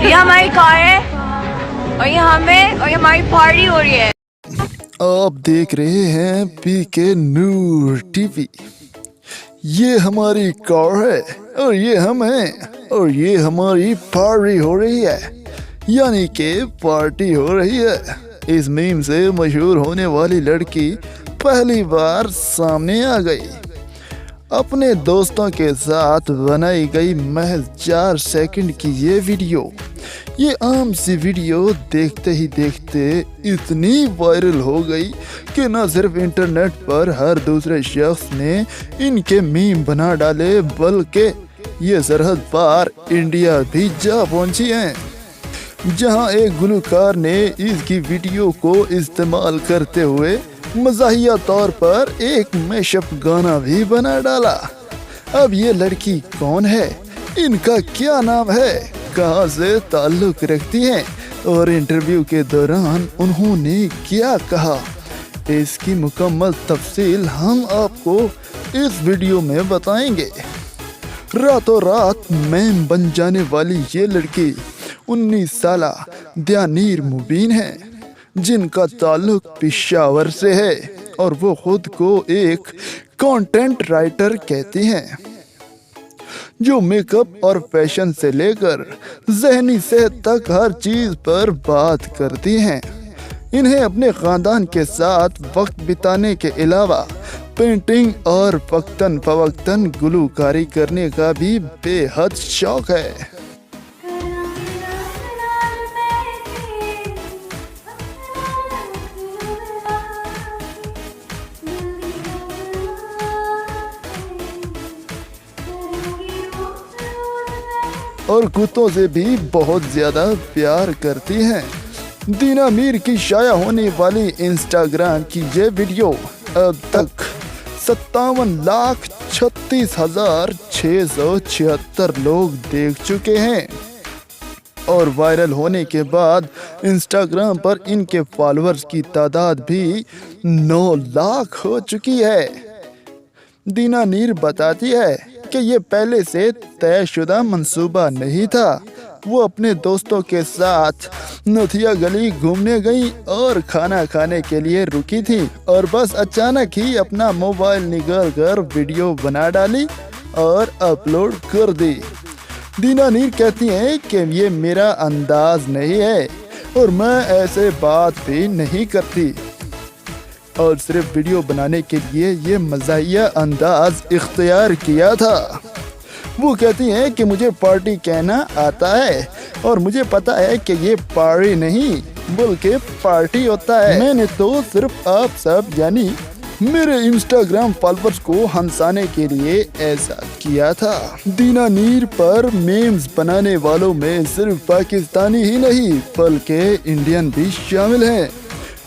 ये हमारी कार है और ये हमें और ये हमारी पार्टी हो रही है। आप देख रहे हैं पीके नूर टीवी। ये हमारी कार है और ये हम हैं और ये हमारी पार्टी हो रही है, यानी कि पार्टी हो रही है। इस मीम से मशहूर होने वाली लड़की पहली बार सामने आ गई। अपने दोस्तों के साथ बनाई गई महज 4 सेकंड की ये वीडियो, ये आम सी वीडियो देखते ही देखते इतनी वायरल हो गई कि न सिर्फ इंटरनेट पर हर दूसरे शख्स ने इनके मीम बना डाले, बल्कि ये सरहद पार इंडिया भी जा पहुंची हैं, जहां एक गुलकार ने इसकी वीडियो को इस्तेमाल करते हुए मज़ाहिया तौर पर एक मैशअप गाना भी बना डाला। अब ये लड़की कौन है, इनका क्या नाम है, कहां से ताल्लुक़ रखती हैं और इंटरव्यू के दौरान उन्होंने क्या कहा, इसकी मुकम्मल तफसील हम आपको इस वीडियो में बताएंगे। रातों रात मैम बन जाने वाली ये लड़की 19 साला दयानीर मुबीन है, जिनका ताल्लुक पेशावर से है और वो खुद को एक कंटेंट राइटर कहती हैं, जो मेकअप और फैशन से लेकर ज़हनी सेहत तक हर चीज़ पर बात करती हैं। इन्हें अपने ख़ानदान के साथ वक्त बिताने के अलावा पेंटिंग और वक्तन फवक्तन गुलकारी करने का भी बेहद शौक है। और कुत्तों से भी बहुत ज़्यादा प्यार करती हैं। दीना मीर की शाया होने वाली इंस्टाग्राम की ये वीडियो अब तक 57,36,676 लोग देख चुके हैं और वायरल होने के बाद इंस्टाग्राम पर इनके फॉलोअर्स की तादाद भी 9 लाख हो चुकी है। दीना नीर बताती है कि ये पहले से तयशुदा मंसूबा नहीं था। वो अपने दोस्तों के साथ नथिया गली घूमने गई और खाना खाने के लिए रुकी थी और बस अचानक ही अपना मोबाइल निकाल कर वीडियो बना डाली और अपलोड कर दी। दीना नीर कहती हैं कि ये मेरा अंदाज नहीं है और मैं ऐसे बात भी नहीं करती और सिर्फ वीडियो बनाने के लिए ये मज़ाहिया अंदाज इख्तियार किया था। वो कहती हैं कि मुझे पार्टी कहना आता है और मुझे पता है कि ये पार्टी नहीं बल्कि पार्टी होता है। मैंने तो सिर्फ आप सब यानी मेरे इंस्टाग्राम फॉलोअर्स को हंसाने के लिए ऐसा किया था। दीना नीर पर मीम्स बनाने वालों में सिर्फ पाकिस्तानी ही नहीं बल्कि इंडियन भी शामिल हैं।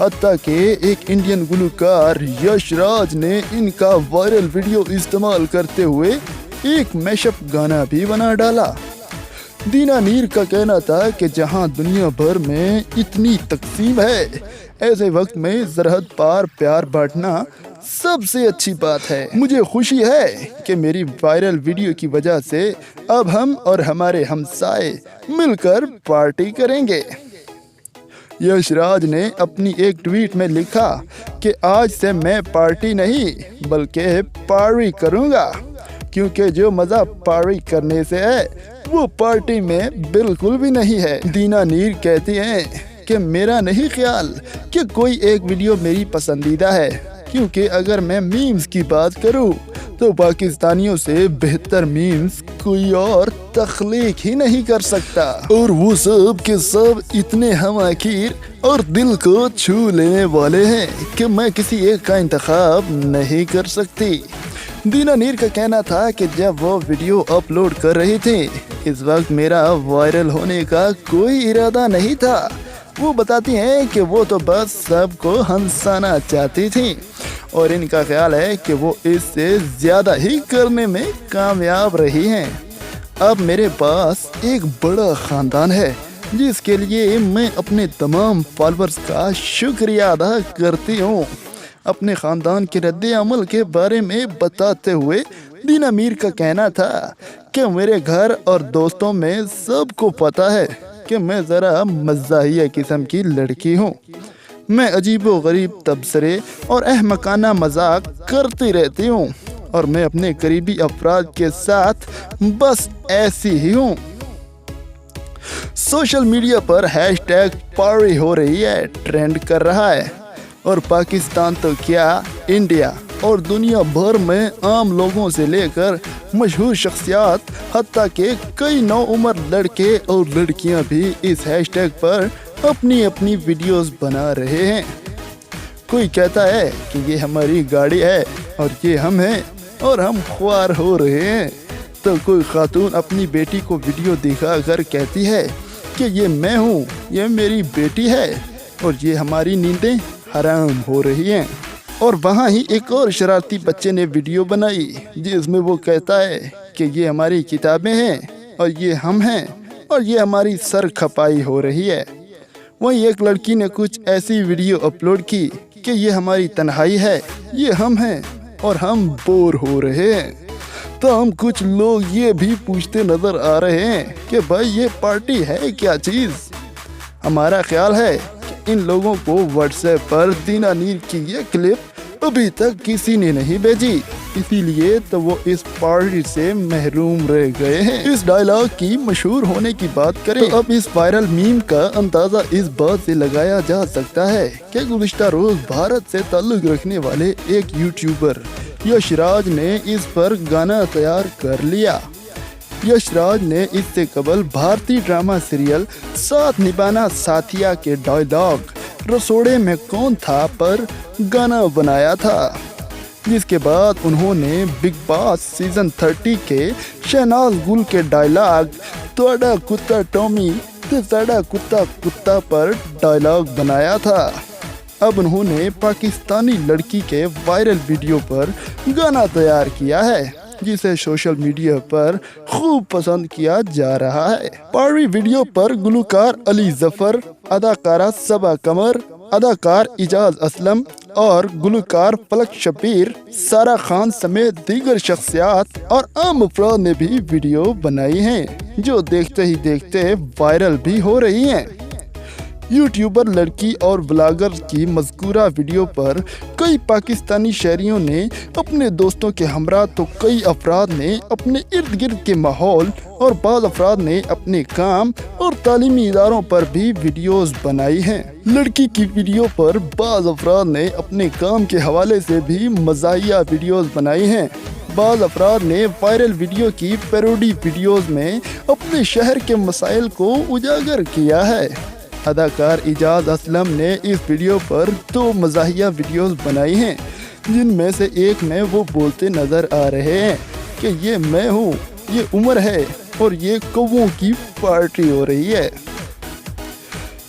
हत्ता कि एक इंडियन गुलकार यश राज ने इनका वायरल वीडियो इस्तेमाल करते हुए एक मैशअप गाना भी बना डाला। दीना नीर का कहना था कि जहां दुनिया भर में इतनी तकसीम है, ऐसे वक्त में सरहद पार प्यार बांटना सबसे अच्छी बात है। मुझे खुशी है कि मेरी वायरल वीडियो की वजह से अब हम और हमारे हमसाए मिलकर पार्टी करेंगे। यशराज ने अपनी एक ट्वीट में लिखा कि आज से मैं पार्टी नहीं बल्कि पार्टी करूंगा, क्योंकि जो मज़ा पार्टी करने से है वो पार्टी में बिल्कुल भी नहीं है। दीना नीर कहती हैं कि मेरा नहीं ख्याल कि कोई एक वीडियो मेरी पसंदीदा है, क्योंकि अगर मैं मीम्स की बात करूं तो पाकिस्तानियों से बेहतर मीम्स कोई और तख्लीक ही नहीं कर सकता और वो सब के सब इतने हमाकीर और दिल को छू लेने वाले हैं कि मैं किसी एक का इंतखाब नहीं कर सकती। दीना नीर का कहना था कि जब वो वीडियो अपलोड कर रही थी इस वक्त मेरा वायरल होने का कोई इरादा नहीं था। वो बताती हैं कि वो तो बस सबको हंसाना चाहती थी और इनका ख्याल है कि वो इससे ज़्यादा ही करने में कामयाब रही हैं। अब मेरे पास एक बड़ा ख़ानदान है जिसके लिए मैं अपने तमाम फॉलोअर्स का शुक्रिया अदा करती हूँ। अपने ख़ानदान के रद्द अमल के बारे में बताते हुए दीना मीर का कहना था कि मेरे घर और दोस्तों में सबको पता है کہ میں ذرا مزاحیہ قسم کی لڑکی ہوں. میں عجیب و غریب تبصرے اور احمقانہ مذاق کرتی رہتی ہوں اور میں اپنے قریبی افراد کے ساتھ بس ایسی ہی ہوں. سوشل میڈیا پر ہیش ٹیگ پارٹی ہو رہی ہے ٹرینڈ کر رہا ہے اور پاکستان تو کیا انڈیا اور دنیا بھر میں عام لوگوں سے لے کر مشہور شخصیات حتیٰ کہ کئی نوعمر لڑکے اور لڑکیاں بھی اس ہیش ٹیگ پر اپنی ویڈیوز بنا رہے ہیں. کوئی کہتا ہے کہ یہ ہماری گاڑی ہے اور یہ ہم ہیں اور ہم خوار ہو رہے ہیں، تو کوئی خاتون اپنی بیٹی کو ویڈیو دکھا کر کہتی ہے کہ یہ میں ہوں، یہ میری بیٹی ہے اور یہ ہماری نیندیں حرام ہو رہی ہیں. اور وہاں ہی ایک اور شرارتی بچے نے ویڈیو بنائی جس میں وہ کہتا ہے کہ یہ ہماری کتابیں ہیں اور یہ ہم ہیں اور یہ ہماری سر کھپائی ہو رہی ہے. وہیں ایک لڑکی نے کچھ ایسی ویڈیو اپلوڈ کی کہ یہ ہماری تنہائی ہے، یہ ہم ہیں اور ہم بور ہو رہے ہیں. تو ہم کچھ لوگ یہ بھی پوچھتے نظر آ رہے ہیں کہ بھائی یہ پارٹی ہے کیا چیز؟ ہمارا خیال ہے کہ ان لوگوں کو واٹس ایپ پر دینا نیر کی یہ کلپ ابھی تک کسی نے نہیں بھیجی، اسی لیے تو وہ اس پارٹی سے محروم رہ گئے ہیں. اس ڈائلاگ کی مشہور ہونے کی بات کریں تو اب اس وائرل میم کا اندازہ اس بات سے لگایا جا سکتا ہے کہ گزشتہ روز بھارت سے تعلق رکھنے والے ایک یوٹیوبر یش راج نے اس پر گانا تیار کر لیا. یش راج نے اس سے قبل بھارتی ڈرامہ سیریل ساتھ نبھانا ساتھیا کے ڈائلاگ رسوڑے میں کون تھا پر گانا بنایا تھا، جس کے بعد انہوں نے بگ باس سیزن 30 کے شہناز گل کے ڈائلاگ توڑا کتا ٹومی توڑا کتا کتا پر ڈائلاگ بنایا تھا. اب انہوں نے پاکستانی لڑکی کے وائرل ویڈیو پر گانا تیار کیا ہے جسے سوشل میڈیا پر خوب پسند کیا جا رہا ہے. پارٹی ویڈیو پر گلوکار علی ظفر، اداکارہ صبا قمر، اداکار اعجاز اسلم اور گلوکار فلک شبیر، سارا خان سمیت دیگر شخصیات اور عام افراد نے بھی ویڈیو بنائی ہیں جو دیکھتے ہی دیکھتے وائرل بھی ہو رہی ہیں. یوٹیوبر لڑکی اور بلاگر کی مذکورہ ویڈیو پر کئی پاکستانی شہریوں نے اپنے دوستوں کے ہمراہ تو کئی افراد نے اپنے ارد گرد کے ماحول اور بعض افراد نے اپنے کام اور تعلیمی اداروں پر بھی ویڈیوز بنائی ہیں. لڑکی کی ویڈیو پر بعض افراد نے اپنے کام کے حوالے سے بھی مزاحیہ ویڈیوز بنائی ہیں. بعض افراد نے وائرل ویڈیو کی پیروڈی ویڈیوز میں اپنے شہر کے مسائل کو اجاگر کیا ہے. اداکار اعجاز اسلم نے اس ویڈیو پر 2 مزاحیہ ویڈیوز بنائی ہیں جن میں سے ایک میں وہ بولتے نظر آ رہے ہیں کہ یہ میں ہوں، یہ عمر ہے اور یہ کووں کی پارٹی ہو رہی ہے.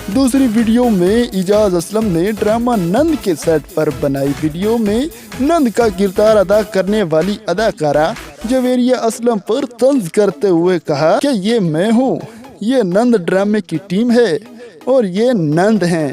دوسری ویڈیو میں اعجاز اسلم نے ڈرامہ نند کے سیٹ پر بنائی ویڈیو میں نند کا کردار ادا کرنے والی اداکارہ جویریہ اسلم پر طنز کرتے ہوئے کہا کہ یہ میں ہوں، یہ نند ڈرامے کی ٹیم ہے اور یہ نند ہیں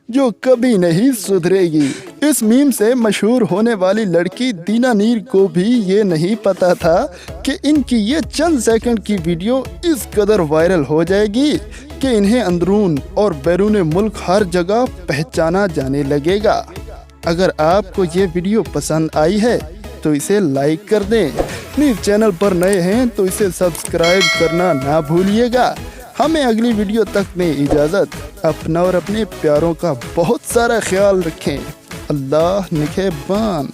جو کبھی نہیں سدھرے گی. اس میم سے مشہور ہونے والی لڑکی دینا نیر کو بھی یہ نہیں پتا تھا کہ ان کی یہ چند سیکنڈ کی ویڈیو اس قدر وائرل ہو جائے گی کہ انہیں اندرون اور بیرون ملک ہر جگہ پہچانا جانے لگے گا. اگر آپ کو یہ ویڈیو پسند آئی ہے تو اسے لائک کر دیں. نیوز چینل پر نئے ہیں تو اسے سبسکرائب کرنا نہ بھولیے گا. ہمیں اگلی ویڈیو تک میں اجازت. اپنا اور اپنے پیاروں کا بہت سارا خیال رکھیں. اللہ نگہبان.